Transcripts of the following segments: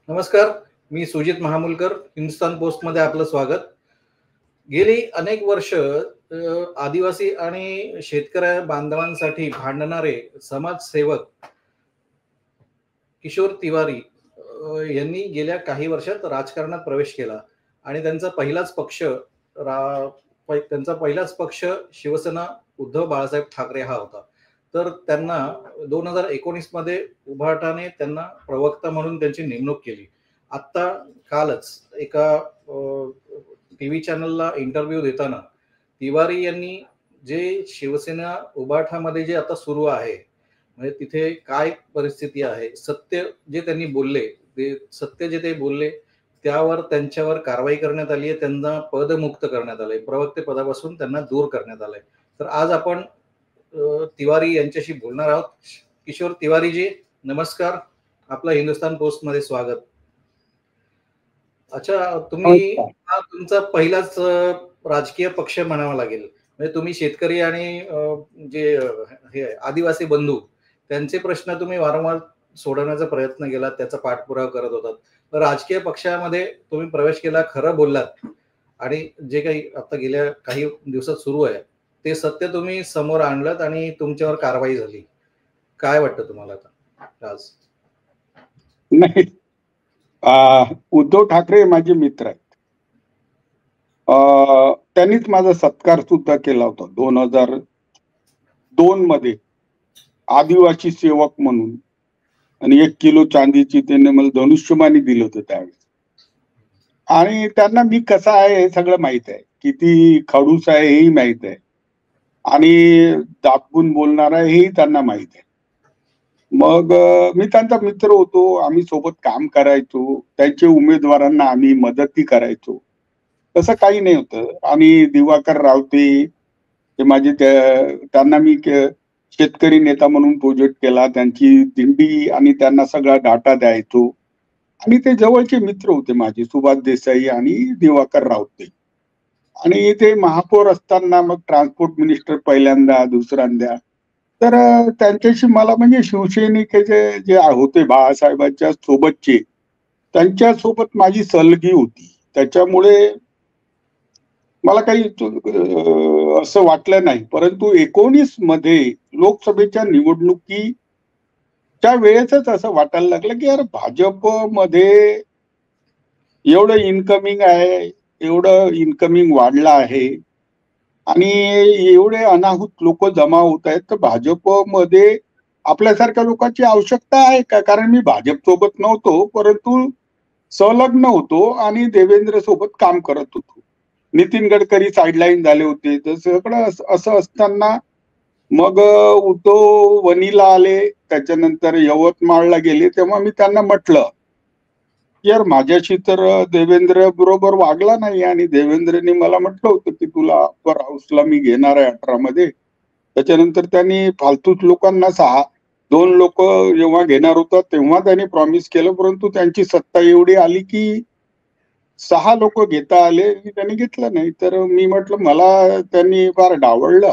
नमस्कार, मी सुजित महामुलकर. हिंदुस्थान पोस्टमध्ये आपलं स्वागत. गेली अनेक वर्ष आदिवासी आणि शेतकरी बांधवांसाठी भांडणारे समाजसेवक किशोर तिवारी यांनी गेल्या काही वर्षात राजकारणात प्रवेश केला आणि त्यांचा पहिलाच पक्ष शिवसेना उद्धव बाळासाहेब ठाकरे हा होता. तर त्यांना 2019 मध्ये उभाटाने त्यांना प्रवक्ता म्हणून त्यांची नेमणूक केली. आत्ता कालच एका टीव्ही चॅनलला इंटरव्ह्यू देताना तिवारी यांनी जे शिवसेना उभाठामध्ये जे आता सुरू आहे, म्हणजे तिथे काय परिस्थिती आहे, सत्य जे त्यांनी बोलले, ते बोलले त्यावर त्यांच्यावर कारवाई करण्यात आली आहे. त्यांना पदमुक्त करण्यात आलंय, प्रवक्ते पदापासून त्यांना दूर करण्यात आलंय. तर आज आपण तिवारी यांच्याशी बोलणार आहोत. किशोर तिवारीजी, नमस्कार. आपलं हिंदुस्थान पोस्ट मध्ये स्वागत. अच्छा, तुम्ही हा तुमचा पहिलाच राजकीय पक्ष म्हणावा लागेल. म्हणजे तुम्ही शेतकरी आणि जे हे आदिवासी बंधू त्यांचे प्रश्न तुम्ही वारंवार सोडवण्याचा प्रयत्न केला, त्याचा पाठपुरावा करत होतात. तर राजकीय पक्षामध्ये तुम्ही प्रवेश केला, खरं बोललात आणि जे काही आता गेल्या काही दिवसात सुरू आहे ते सत्य तुम्ही समोर आणलं आणि तुमच्यावर कारवाई झाली. काय वाटतं तुम्हाला आता आज? नाही, उद्धव ठाकरे माझे मित्र आहेत. त्यांनीच माझा सत्कार सुद्धा केला होता 2002 मध्ये आदिवासी सेवक म्हणून, आणि 1 किलो चांदीची त्यांनी मला धनुष्यमानी दिलं होतं त्यावेळेस. आणि त्यांना मी कसा आहे हे सगळं माहित आहे, किती खडूस आहे हेही माहित आहे, आणि दाबून बोलणार आहे हेही त्यांना माहित आहे. मग मी त्यांचा मित्र होतो, आम्ही सोबत काम करायचो, त्यांच्या उमेदवारांना आम्ही मदती करायचो. तसं काही नाही होतं. आणि दिवाकर रावते हे माझे, त्यांना मी शेतकरी नेता म्हणून प्रोजेक्ट केला, त्यांची दिंडी आणि त्यांना सगळा डाटा द्यायचो. आणि ते जवळचे मित्र होते माझे, सुभाष देसाई आणि दिवाकर रावते. आणि ते महापौर असताना मग ट्रान्सपोर्ट मिनिस्टर पहिल्यांदा, दुसऱ्यांदा. तर त्यांच्याशी मला म्हणजे शिवसैनिकाचे जे होते बाळासाहेबांच्या सोबतचे, त्यांच्या सोबत माझी सलगी होती. त्याच्यामुळे मला काही असं वाटलं नाही. परंतु 19 मध्ये लोकसभेच्या निवडणुकीच्या वेळेसच असं वाटायला लागलं की यार, भाजपमध्ये एवढं इन्कमिंग आहे, एवढं इन्कमिंग वाढलं आहे आणि एवढे अनाहूत लोक जमा होत आहेत, तर भाजपमध्ये आपल्यासारख्या लोकांची आवश्यकता आहे का? कारण मी भाजप सोबत नव्हतो, परंतु संलग्न होतो आणि देवेंद्र सोबत काम करत होतो. नितीन गडकरी साईडलाईन झाले होते. तर सगळं असं असताना मग उद्धव वणीला आले, त्याच्यानंतर यवतमाळला गेले. तेव्हा मी त्यांना म्हटलं यार, माझ्याशी तर देवेंद्र बरोबर वागला नाही, आणि देवेंद्रने मला म्हटलं होतं की तुला अप्पर हाऊसला मी घेणार आहे 18 मध्ये. त्याच्यानंतर त्यांनी फालतूच लोकांना 2 लोक जेव्हा घेणार होता तेव्हा त्यांनी प्रॉमिस केलं, परंतु त्यांची सत्ता एवढी आली की 6 लोक घेता आले, त्यांनी घेतलं नाही. तर मी म्हटलं मला त्यांनी फार डावळलं.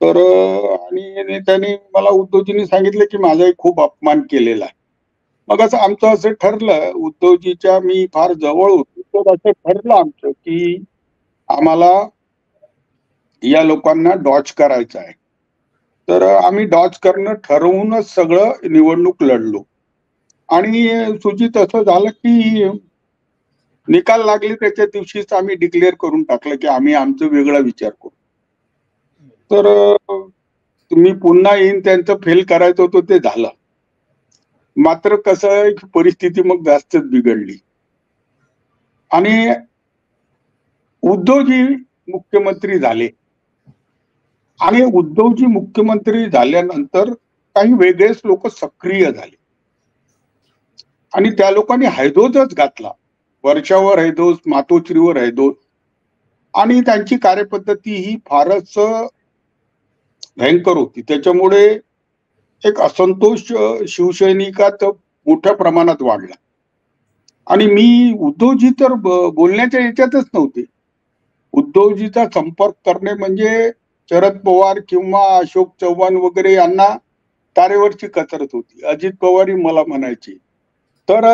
तर आणि त्यांनी मला, उद्धवजींनी सांगितलं की माझाही खूप अपमान केलेला आहे. मग आमचं असं ठरलं, उद्धवजीच्या मी फार जवळ होतो, तर असं ठरलं आमचं की आम्हाला या लोकांना डॉच करायचं आहे. तर आम्ही डॉच करणं ठरवूनच सगळं निवडणूक लढलो. आणि सुजित असं झालं की निकाल लागले त्याच्या दिवशीच आम्ही डिक्लेअर करून टाकलं की आम्ही आमचं वेगळा विचार करू. तर तुम्ही पुन्हा येईन त्यांचं फेल करायचं होतं, ते झालं. मात्र कसं परिस्थिती मग जास्तच बिघडली आणि उद्धवजी मुख्यमंत्री झाले. आणि उद्धवजी मुख्यमंत्री झाल्यानंतर काही वेगळेच लोक सक्रिय झाले आणि त्या लोकांनी हैदोसच घातला. वर्षावर हैदोस, मातोश्रीवर हैदोस, आणि त्यांची कार्यपद्धती ही फारच भयंकर होती. त्याच्यामुळे एक असंतोष शिवसैनिकात मोठ्या प्रमाणात वाढला. आणि मी उद्धवजी तर बोलण्याच्या याच्यातच नव्हते. उद्धवजीचा संपर्क करणे म्हणजे शरद पवार किंवा अशोक चव्हाण वगैरे यांना तारेवरची कसरत होती. अजित पवारही मला म्हणायचे तर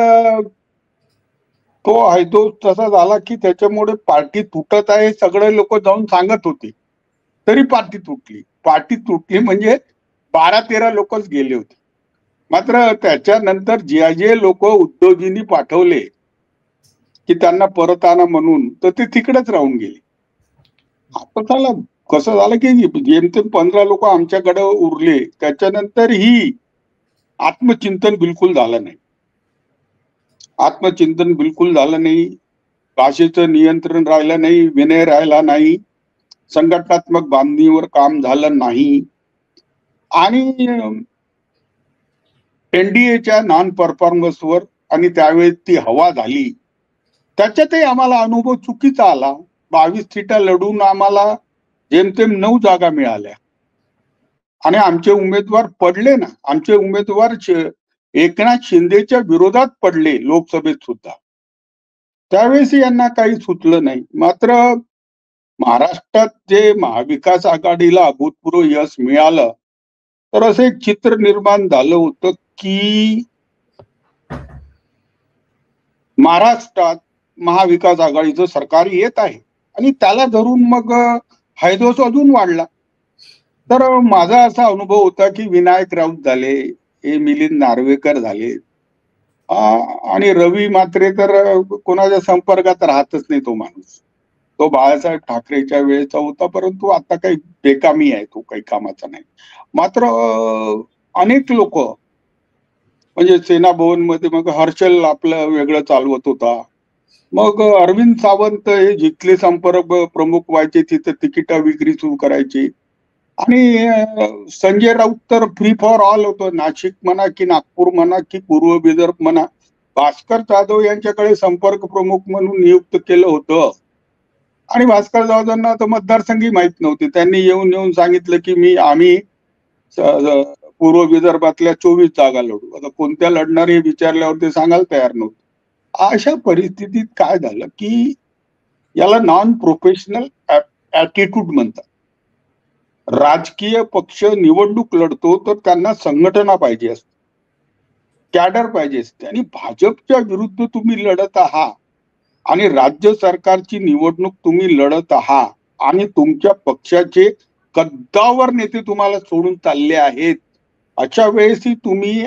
तो हैदोस तसा झाला की त्याच्यामुळे पार्टी तुटत आहे सगळे लोक जाऊन सांगत होते, तरी पार्टी तुटली म्हणजे 12-13 लोकच गेले होते. मात्र त्याच्यानंतर जे लोक उद्धवजींनी पाठवले की त्यांना परत आणा म्हणून, तर ते तिकडेच राहून गेले. आता त्याला कसं झालं की जेमतेम 15 लोक आमच्याकडे उरले, त्याच्यानंतर ही आत्मचिंतन बिलकुल झालं नाही. आत्मचिंतन बिलकुल झालं नाही, भाषेचं नियंत्रण राहिलं नाही, विनय राहिला नाही, संघटनात्मक बांधणीवर काम झालं नाही आणि एनडीएच्या नॉन परफॉर्मन्सवर आणि त्यावेळेस ती हवा झाली, त्याच्यातही आम्हाला अनुभव चुकीचा आला. 22 सीटा लढून आम्हाला जेमतेम 9 जागा मिळाल्या आणि आमचे उमेदवार पडले ना. आमचे उमेदवार एकनाथ शिंदेच्या विरोधात पडले लोकसभेत सुद्धा. त्यावेळेस यांना काही सुचलं नाही. मात्र महाराष्ट्रात जे महाविकास आघाडीला अभूतपूर्व यश मिळालं, तर असं एक चित्र निर्माण झालं होतं की महाराष्ट्रात महाविकास आघाडीचं सरकार येत आहे आणि त्याला धरून मग हैदोस अजून वाढला. तर माझा असा अनुभव होता की विनायक राऊत झाले, हे मिलिंद नार्वेकर झाले आणि रवी म्हात्रे तर कोणाच्या संपर्कात राहतच नाही तो माणूस. तो बाळासाहेब ठाकरेच्या वेळेचा होता, परंतु आता काही बेकामी आहे, तो काही कामाचा नाही. मात्र अनेक लोक म्हणजे सेना भवन मध्ये मग हर्षल आपलं वेगळं चालवत होता, मग अरविंद सावंत हे जिथले संपर्क प्रमुख व्हायचे तिथे तिकीट विक्री सुरू करायची आणि संजय राऊत तर फ्री फॉर ऑल होतं. नाशिक म्हणा की नागपूर म्हणा की पूर्व विदर्भ म्हणा, भास्कर जाधव यांच्याकडे संपर्क प्रमुख म्हणून नियुक्त केलं होतं आणि भास्कर जाधवांना तर मतदारसंघी माहित नव्हते. त्यांनी येऊन सांगितलं की आम्ही पूर्व विदर्भातल्या 24 जागा लढू. आता कोणत्या लढणार हे विचारल्यावर ते सांगायला तयार नव्हते. अशा परिस्थितीत काय झालं की याला नॉन प्रोफेशनल ऍटिट्यूड म्हणतात. राजकीय पक्ष निवडणूक लढतो तर त्यांना संघटना पाहिजे असते, कॅडर पाहिजे असते आणि भाजपच्या विरुद्ध तुम्ही लढत आहात आणि राज्य सरकारची निवडणूक तुम्ही लढत आहात आणि तुमच्या पक्षाचे कद्दावर नेते तुम्हाला सोडून चालले आहेत. अशा वेळेसही तुम्ही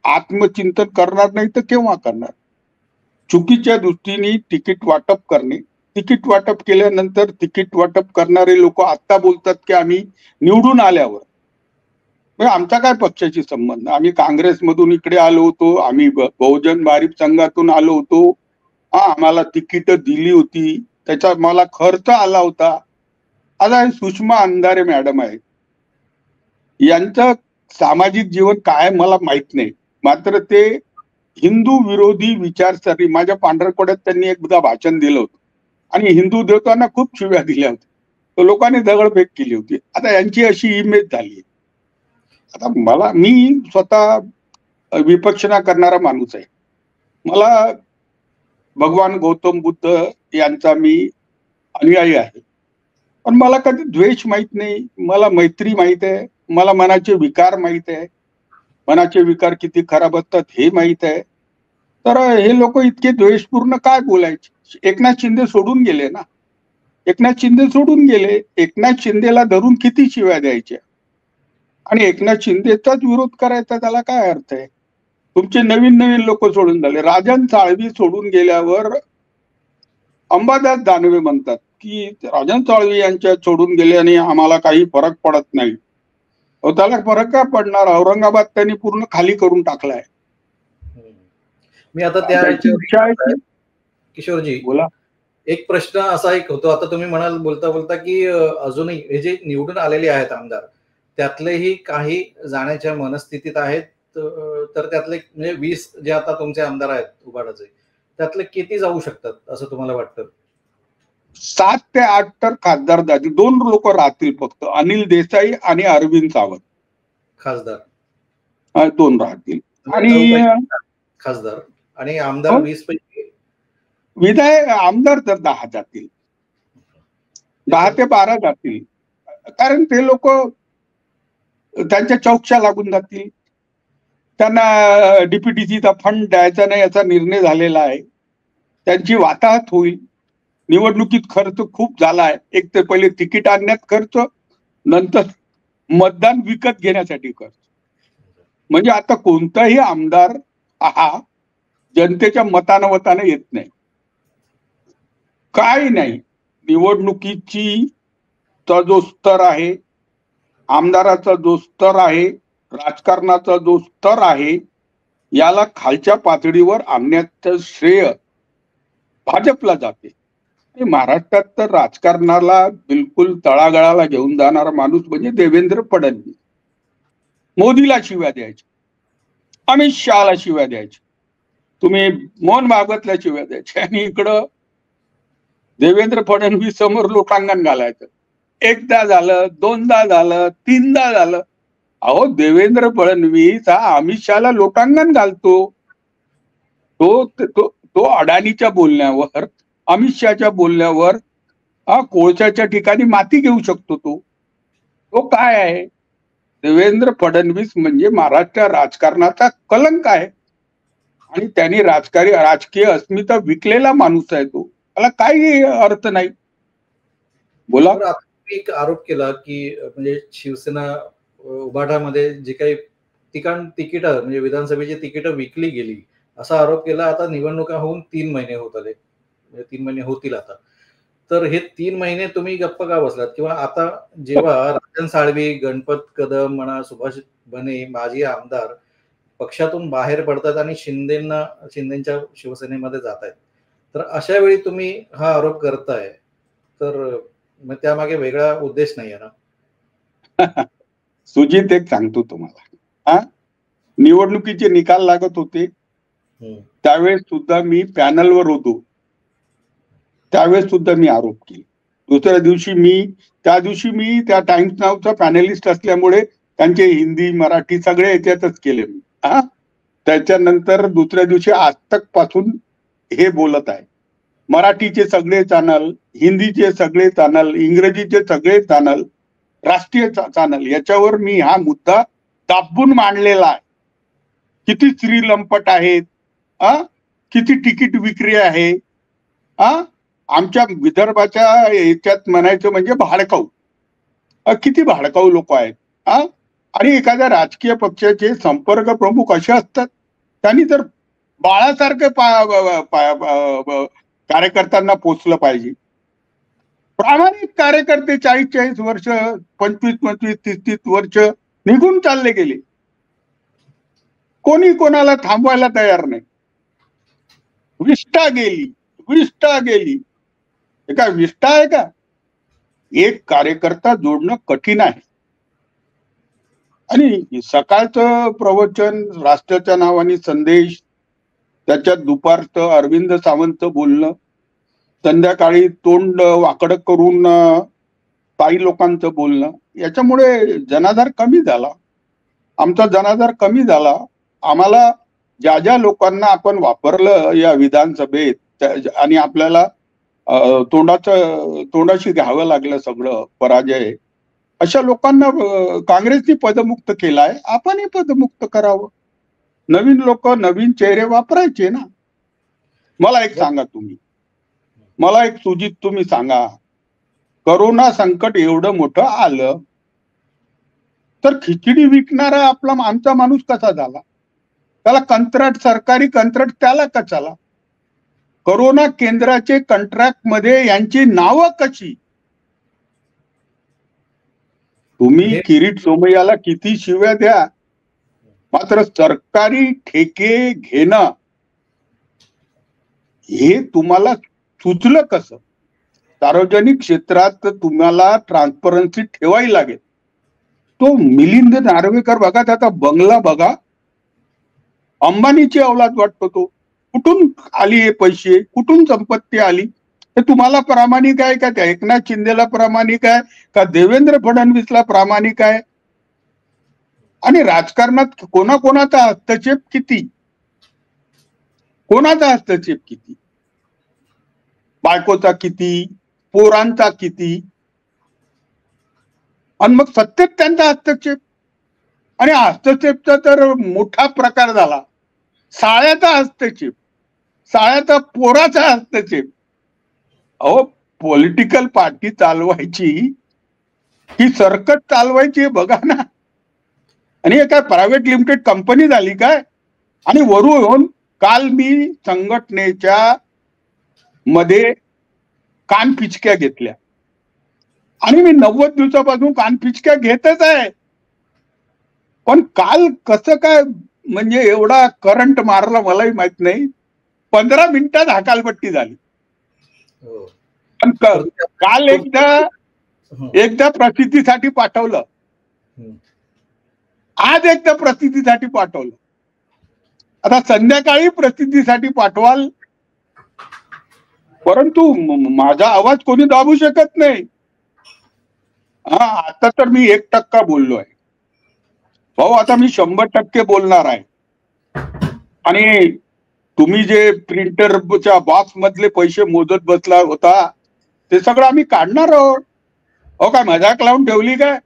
आत्मचिंतन करणार नाही तर केव्हा करणार? चुकीच्या दृष्टीने तिकीट वाटप करणे, तिकीट वाटप केल्यानंतर तिकीट वाटप करणारे लोक आता बोलतात की आम्ही निवडून आल्यावर, आमचा काय पक्षाशी संबंध? आम्ही काँग्रेसमधून इकडे आलो होतो, आम्ही बहुजन भारिप संघातून आलो होतो, आम्हाला तिकीट दिली होती, त्याचा मला खर्च आला होता. आता सुषमा अंधारे मॅडम आहेत, यांचं सामाजिक जीवन काय मला माहित नाही, मात्र ते हिंदू विरोधी विचारसरणी, माझ्या पांढरकवड्यात त्यांनी एकदा भाषण दिलं होतं आणि हिंदू देवतांना खूप शिव्या दिल्या होत्या, तर लोकांनी दगडफेक केली होती. आता यांची अशी इमेज झाली. आता मी स्वतः विपक्षणा करणारा माणूस आहे. मला भगवान गौतम बुद्ध यांचा मी अनुयायी आहे, पण मला कधी द्वेष माहित नाही, मला मैत्री माहित आहे, मला मनाचे विकार माहित आहे, मनाचे विकार किती खराब असतात हे माहित आहे. तर हे लोक इतके द्वेषपूर्ण काय बोलायचे? एकनाथ शिंदे सोडून गेले ना, एकनाथ शिंदे सोडून गेले. एकनाथ शिंदेला धरून किती शिव्या द्यायच्या आणि एकनाथ शिंदेचाच विरोध करायचा, त्याला काय अर्थ आहे? तुमचे नवीन लोक सोडून झाले. राजन साळवी सोडून गेल्यावर अंबादास दानवे म्हणतात की राजन साळवी यांच्या सोडून गेले आणि आम्हाला काही फरक पडत नाही. त्याला फरक काय पडणार? औरंगाबाद त्यांनी पूर्ण खाली करून टाकलाय. मी आता त्या किशोरजी बोला, एक प्रश्न असा एक होतो. आता तुम्ही म्हणाल बोलता बोलता की अजूनही हे जे निवडून आलेले आहेत आमदार, त्यातलेही काही जाण्याच्या मनस्थितीत आहेत, तर त्यातले म्हणजे 20 जे आता तुमचे आमदार आहेत उबाडाचे, त्यातले किती जाऊ शकतात असं तुम्हाला वाटतं? 7 ते 8 तर खासदार जातील. 2 लोक राहतील फक्त, अनिल देसाई आणि अरविंद सावंत खासदार. 2 राहतील आणि खासदार आणि आमदार 20 पैकी विधायक आमदार तर 10 जातील, 10 ते 12 जातील. कारण ते लोक त्यांच्या चौकशा लागून जातील. त्यांना डीपीटीसीचा फंड द्यायचा नाही याचा निर्णय झालेला आहे. त्यांची वाताहत होईल. निवडणुकीत खर्च खूप झाला आहे. एक तर पहिले तिकीट आणण्यात खर्च, नंतर मतदान विकत घेण्यासाठी खर्च. म्हणजे आता कोणताही आमदार हा जनतेच्या मतानं येत नाही, काय नाही. निवडणुकीची चा जो स्तर आहे, आमदाराचा जो स्तर आहे, राजकारणाचा जो स्तर आहे, याला खालच्या पातळीवर आणण्याचं श्रेय भाजपला जाते. महाराष्ट्रात तर राजकारणाला बिलकुल तळागाळाला घेऊन जाणारा माणूस म्हणजे देवेंद्र फडणवीस. मोदीला शिव्या द्यायच्या, अमित शहाला शिव्या द्यायच्या, तुम्ही मोहन भागवतला शिव्या द्यायच्या, आणि इकडं देवेंद्र फडणवीस समोर लोटांगण घालायचं. एकदा झालं, दोनदा झालं, तीनदा झालं. अहो, देवेंद्र फडणवीस हा अमित शहाला लोटांगण घालतो. तो तो तो अडाणीच्या बोलण्यावर, अमित शहाच्या बोलण्यावर कोळशाच्या ठिकाणी माती घेऊ शकतो. तो काय आहे? देवेंद्र फडणवीस म्हणजे महाराष्ट्र राजकारणाचा कलंक आहे, आणि त्यांनी राजकीय अस्मिता विकलेला माणूस आहे तो. त्याला काही अर्थ नाही. बोला. एक आरोप केला की म्हणजे शिवसेना उभाटामध्ये जे काही तिकीट म्हणजे विधानसभेची तिकीट विकली गेली असा आरोप केला. आता निवडणुका होऊन 3 महिने होत आले, म्हणजे 3 महिने होतील आता. तर हे 3 महिने तुम्ही गप्प का बसलात? किंवा आता जेव्हा राजन साळवी, गणपत कदम म्हणा, सुभाष बने माजी आमदार पक्षातून बाहेर पडतात आणि शिंदेच्या शिवसेनेमध्ये जात आहेत, तर अशा वेळी तुम्ही हा आरोप करताय, तर मग त्यामागे वेगळा उद्देश नाही आहे ना? सुजित, एक सांगतो तुम्हाला, निवडणुकीचे निकाल लागत होते त्यावेळेस सुद्धा मी पॅनलवर होतो, त्यावेळेस सुद्धा मी आरोप केले. दुसऱ्या दिवशी त्या दिवशी मी त्या टाइम्स नावचा पॅनलिस्ट असल्यामुळे त्यांचे हिंदी मराठी सगळे याच्यातच केले मी. त्याच्यानंतर दुसऱ्या दिवशी आजतक पासून हे बोलत आहे. मराठीचे सगळे चॅनल, हिंदीचे सगळे चॅनल, इंग्रजीचे सगळे चॅनल, राष्ट्रीय चॅनल, याच्यावर मी हा मुद्दा दाबून मांडलेला आहे. किती स्त्री लंपट आहेत, किती तिकीट विक्री आहे, आमच्या विदर्भाच्या याच्यात म्हणायचं म्हणजे भाडकाऊ, किती भाडकाऊ लोक आहेत. आणि एखाद्या राजकीय पक्षाचे संपर्क प्रमुख असे असतात, त्यांनी तर बाळासारखे कार्यकर्त्यांना पोचलं पाहिजे. प्रामाणिक कार्यकर्ते 40-40 वर्ष, 25-25, 30-30 वर्ष निघून चालले गेले. कोणी कोणाला थांबवायला तयार नाही. विष्ठा गेली. हे काय विष्ठा आहे का? एक कार्यकर्ता जोडणं कठीण आहे. आणि सकाळचं प्रवचन, राष्ट्राच्या नावाने संदेश, त्याच्यात दुपारचं अरविंद सावंत बोलणं, संध्याकाळी तोंड वाकडं करून काही लोकांचं बोलणं, याच्यामुळे जनाधार कमी झाला. आमचा जनाधार कमी झाला. आम्हाला ज्या लोकांना आपण वापरलं या विधानसभेत, आणि आपल्याला तोंडाशी घ्यावं लागलं सगळं पराजय, अशा लोकांना काँग्रेसने पदमुक्त केलाय. आपणही पदमुक्त करावं. नवीन लोक, नवीन चेहरे वापरायचे ना. मला एक सांगा तुम्ही, सुजित तुम्ही सांगा, करोना संकट एवढं मोठं आलं तर खिचडी विकणारा आमचा माणूस कसा झाला? त्याला कंत्राट, सरकारी कंत्राट त्याला कशाला? करोना केंद्राचे कंट्रॅक्ट मध्ये यांची नावं कशी? तुम्ही किरीट सोमय्याला किती शिव्या द्या, मात्र सरकारी ठेके घेणं हे तुम्हाला सुचलं कसं? सार्वजनिक क्षेत्रात तुम्हाला ट्रान्सपरन्सी ठेवावी लागेल. तो मिलिंद नार्वेकर बघा, त्याचा बंगला बघा, अंबानीची औलाद वाटतो तो. कुठून आली हे पैसे, कुठून संपत्ती आली? हे तुम्हाला प्रामाणिक आहे का? त्या एकनाथ शिंदेला प्रामाणिक आहे का? देवेंद्र फडणवीसला प्रामाणिक आहे? आणि राजकारणात कोणाकोणाचा हस्तक्षेप किती? बायकोचा किती, पोरांचा किती, आणि मग सत्तेत त्यांचा हस्तक्षेप. आणि हस्तक्षेपचा तर मोठा प्रकार झाला. साळ्याचा हस्तक्षेप, साळ्याचा पोराचा हस्तक्षेप. अहो, पॉलिटिकल पार्टी चालवायची ही सर्कट चालवायची बघा ना. आणि हे काय प्रायव्हेट लिमिटेड कंपनी झाली काय? आणि वरून काल मी संघटनेच्या मध्ये कान पिचक्या घेतल्या आणि मी 90 दिवसापासून कान पिचक्या घेतच आहे. पण काल कसं काय म्हणजे एवढा करंट मारला मलाही माहित नाही. 15 मिनिटात हकालपट्टी झाली. हो. पण काल एकदा प्रसिद्धीसाठी पाठवलं, आज एकदा प्रसिद्धीसाठी पाठवलं. आता संध्याकाळी प्रसिद्धीसाठी पाठवाल, परंतु माझा आवाज कोणी दाबू शकत नाही. हा, आता तर मी 1% बोललो आहे भाऊ. आता मी 100% बोलणार आहे. आणि तुम्ही जे प्रिंटरच्या बॉक्स मधले पैसे मोजत बसला होता ते सगळं आम्ही काढणार आहोत. हो, काय मजाक लावून ठेवली काय?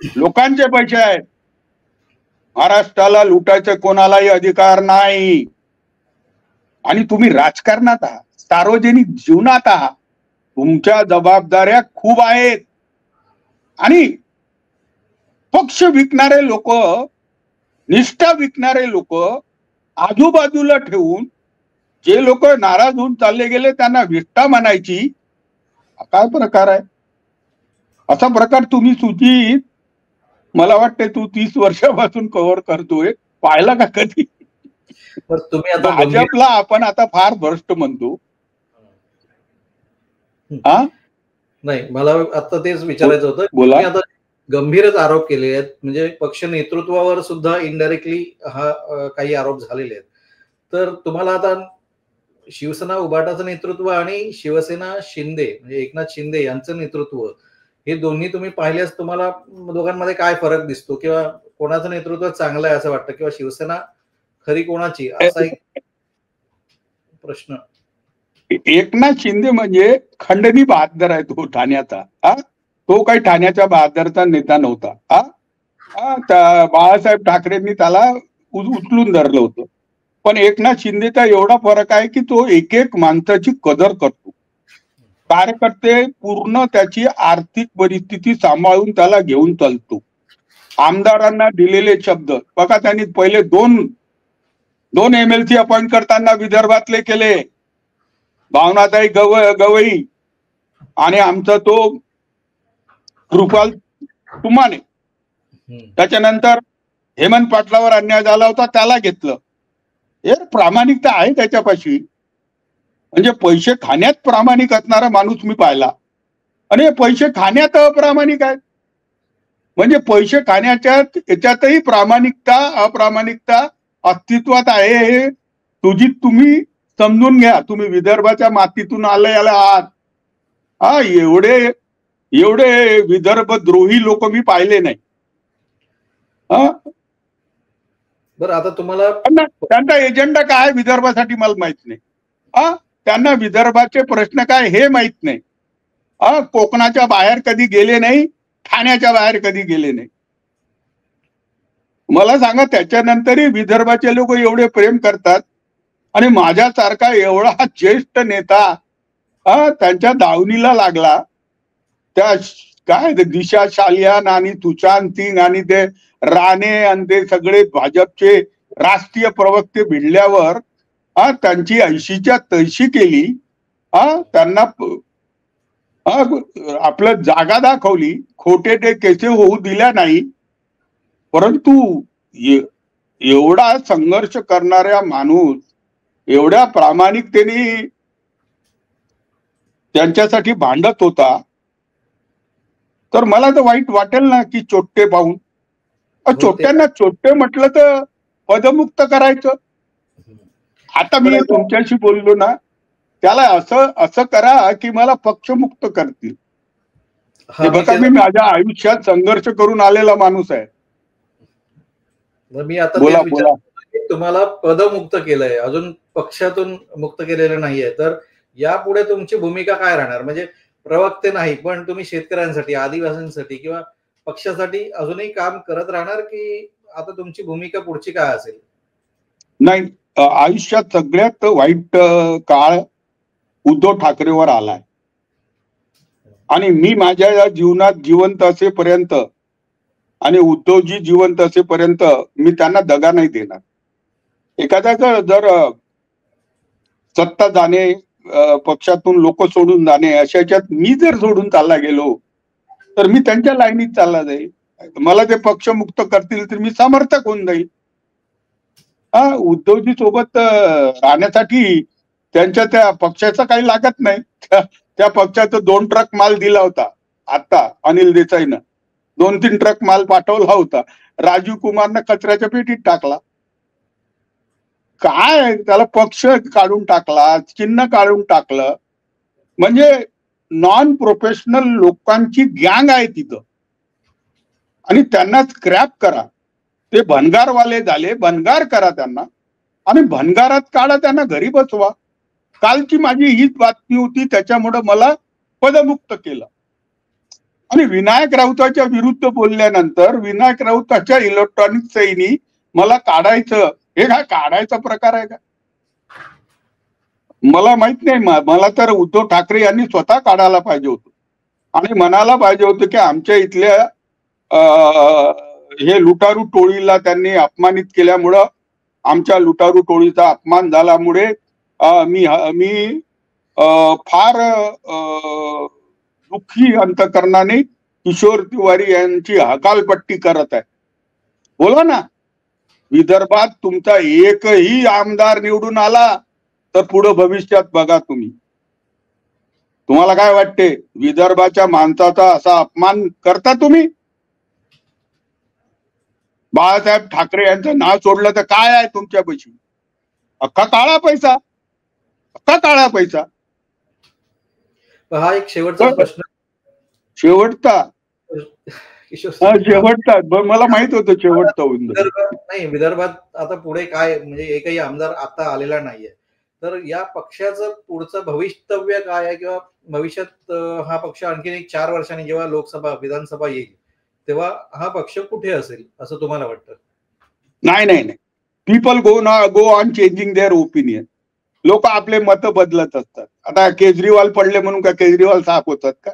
लोकांचे पैसे आहेत. महाराष्ट्राला लुटायचे कोणालाही अधिकार नाही. आणि तुम्ही राजकारणात आहात, सार्वजनिक जीवनात आहात, तुमच्या जबाबदाऱ्या खूप आहेत. आणि पक्ष विकणारे लोक, निष्ठा विकणारे लोक आजूबाजूला ठेवून जे लोक नाराज होऊन चालले गेले त्यांना विष्ठा म्हणायची, काय प्रकार आहे? असा प्रकार तुम्ही सुजित, मला वाटते तू 30 वर्षापासून कव्हर करतोय, पाहिला का कधी? तुम्ही आता भाजपला आपण आता फार भ्रष्ट म्हणतो. हा, नाही, मला आता तेच विचारायचं होतं. बोला. आता गंभीरच आरोप केले आहेत, म्हणजे पक्ष नेतृत्वावर सुद्धा इनडायरेक्टली काही आरोप झालेले आहेत. तर तुम्हाला आता शिवसेना उभाटाचं नेतृत्व आणि शिवसेना शिंदे म्हणजे एकनाथ शिंदे यांचं नेतृत्व, हे दोन्ही तुम्ही पाहिल्यास तुम्हाला दोघांमध्ये काय फरक दिसतो, किंवा कोणाचं नेतृत्व चांगलं आहे असं वाटतं, किंवा शिवसेना खरी कोणाची, असा एक प्रश्न. एकनाथ शिंदे म्हणजे खंडणी बहादर आहे तो ठाण्याचा. तो काही ठाण्याच्या बहादरचा नेता नव्हता. बाळासाहेब ठाकरेंनी त्याला उचलून धरलं होतं. पण एकनाथ शिंदेचा एवढा फरक आहे की तो एक एक माणसाची कदर करतो. कार्यकर्ते पूर्ण त्याची आर्थिक परिस्थिती सांभाळून त्याला घेऊन चालतो. आमदारांना दिलेले शब्द बघा, त्यांनी पहिले दोन MLC अपॉइंट करताना विदर्भातले केले, भावनाताई गवई आणि आमचा तो कृपाल तुमाने. त्याच्यानंतर हेमंत पाटलावर अन्याय झाला होता, त्याला घेतलं. हे प्रामाणिकता आहे त्याच्यापाशी. म्हणजे पैसे खाण्यात प्रामाणिक असणारा माणूस मी पाहिला, आणि पैसे खाण्यात अप्रामाणिक आहेत. म्हणजे पैसे खाण्याच्या याच्यातही प्रामाणिकता अप्रामाणिकता अस्तित्वात आहे. हे तुझी तुम्ही समजून घ्या. तुम्ही विदर्भाच्या मातीतून आलेला आहात. एवढे विदर्भ द्रोही लोक मी पाहिले नाही. बरं, आता तुम्हाला त्यांचा एजेंडा काय विदर्भासाठी मला माहित नाही. त्यांना विदर्भाचे प्रश्न काय हे माहित नाही. कोकणाच्या बाहेर कधी गेले नाही, ठाण्याच्या बाहेर कधी गेले नाही. मला सांगा, त्याच्यानंतरही विदर्भाचे लोक एवढे प्रेम करतात, आणि माझ्यासारखा एवढा ज्येष्ठ नेता त्यांच्या दावणीला लागला. त्या काय दिशा शालियान आणि सुशांत सिंग आणि ते राणे आणि ते सगळे भाजपचे राष्ट्रीय प्रवक्ते भिडल्यावर त्यांची 80च्या 80 केली. त्यांना आपलं जागा दाखवली, खोटे ते केसे होऊ दिल्या नाही. परंतु एवढा संघर्ष करणाऱ्या माणूस एवढ्या प्रामाणिकतेने त्यांच्यासाठी भांडत होता, तर मला तर वाईट वाटेल ना की चोट्टे पाहून. चोट्ट्यांना चोट्टे म्हटलं तर पदमुक्त करायचं. आता मी तुमच्याशी बोललो ना, त्याला असं करा की मला पक्षमुक्त करतील. हे बघा, मी माझ्या आयुष्यात संघर्ष करून आलेला माणूस आहे. मी आता बोला. तुम्हाला पदमुक्त केलंय, अजून पक्षातून मुक्त केलेलं नाहीये, तर यापुढे तुमची भूमिका काय राहणार? म्हणजे प्रवक्ते नाही, पण तुम्ही शेतकऱ्यांसाठी, आदिवासींसाठी किंवा पक्षासाठी अजूनही काम करत राहणार, की आता तुमची भूमिका पुढची काय असेल? नाही, आयुष्यात सगळ्यात वाईट काळ उद्धव ठाकरेवर आलाय आणि मी माझ्या जीवनात जिवंत असेपर्यंत आणि उद्धवजी जिवंत असेपर्यंत मी त्यांना दगा नाही देणार. एखाद्याचं जर सत्ता जाणे, पक्षातून लोक सोडून जाणे, अशाच्यात मी जर सोडून चालला गेलो तर मी त्यांच्या लाईनीत चालला जाईल. मला ते पक्ष मुक्त करतील तर मी समर्थक होऊन जाईल. उद्धवजी सोबत राहण्यासाठी त्यांच्या त्या पक्षाचा काही लागत नाही. त्या पक्षाचा 2 ट्रक माल दिला होता. आता अनिल देसाईनं 2-3 ट्रक माल पाठवला होता. राजीव कुमारनं कचऱ्याच्या पेटीत टाकला. काय त्याला पक्ष काढून टाकला, चिन्ह काढून टाकलं. म्हणजे नॉन प्रोफेशनल लोकांची गँग आहे तिथं आणि त्यांना स्क्रॅप करा. ते भनगारवाले झाले, भनगार करा त्यांना आणि भनगारात काढा, त्यांना घरी बसवा. कालची माझी हीच बातमी होती, त्याच्यामुळे मला पदमुक्त केलं. आणि विनायक राऊताच्या विरुद्ध बोलल्यानंतर विनायक राऊताच्या इलेक्ट्रॉनिक सहीनी मला काढायचं, हे काय काढायचा प्रकार आहे का? मला माहित नाही. मला तर उद्धव ठाकरे यांनी स्वतः काढायला पाहिजे होतं आणि म्हणायला पाहिजे होतं की आमच्या इथल्या हे लुटारू टोळीला त्यांनी अपमानित केल्यामुळं, आमच्या लुटारू टोळीचा अपमान झाल्यामुळे मी फार दुःखी अंतकरणाने किशोर तिवारी यांची हकालपट्टी करत आहे. बोला ना, विदर्भात तुमचा एकही आमदार निवडून आला तर पुढे भविष्यात बघा तुम्ही. तुम्हाला काय वाटते, विदर्भाच्या माणसाचा असा अपमान करता तुम्ही? बाळासाहेब ठाकरे यांचं नाव सोडलं तर काय आहे तुमच्यापाशी? अख्खा काळा पैसा, अख्खा काळा पैसा. हा एक शेवटचा प्रश्न, शेवटचा मला माहित होतं शेवटचा होऊन. नाही, विदर्भात आता पुढे काय, म्हणजे एकही आमदार आता आलेला नाहीये, तर या पक्षाचं पुढचं भवितव्य काय आहे किंवा भविष्यात हा पक्ष आणखी 4 वर्षांनी जेव्हा लोकसभा विधानसभा येईल तेव्हा हा पक्ष कुठे असेल असं तुम्हाला वाटतं? नाही, people go on changing their opinion. लोक आपले मत बदलत असतात. आता केजरीवाल पडले म्हणून का केजरीवाल साफ होतात का?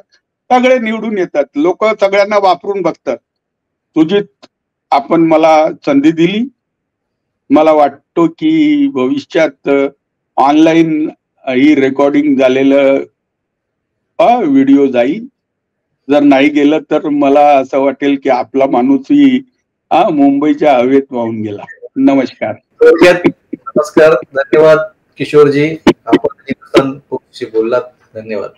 सगळे निवडून येतात. लोक सगळ्यांना वापरून बघतात. सुजित, आपण मला संधी दिली. मला वाटतं की भविष्यात ऑनलाईन ही रेकॉर्डिंग झालेलं व्हिडिओ जाईल. जर नाही गेलं तर मला असं वाटेल की आपला माणूसही मुंबईच्या हवेत वाहून गेला. नमस्कार. नमस्कार, धन्यवाद किशोरजी, आपण बोललात. धन्यवाद.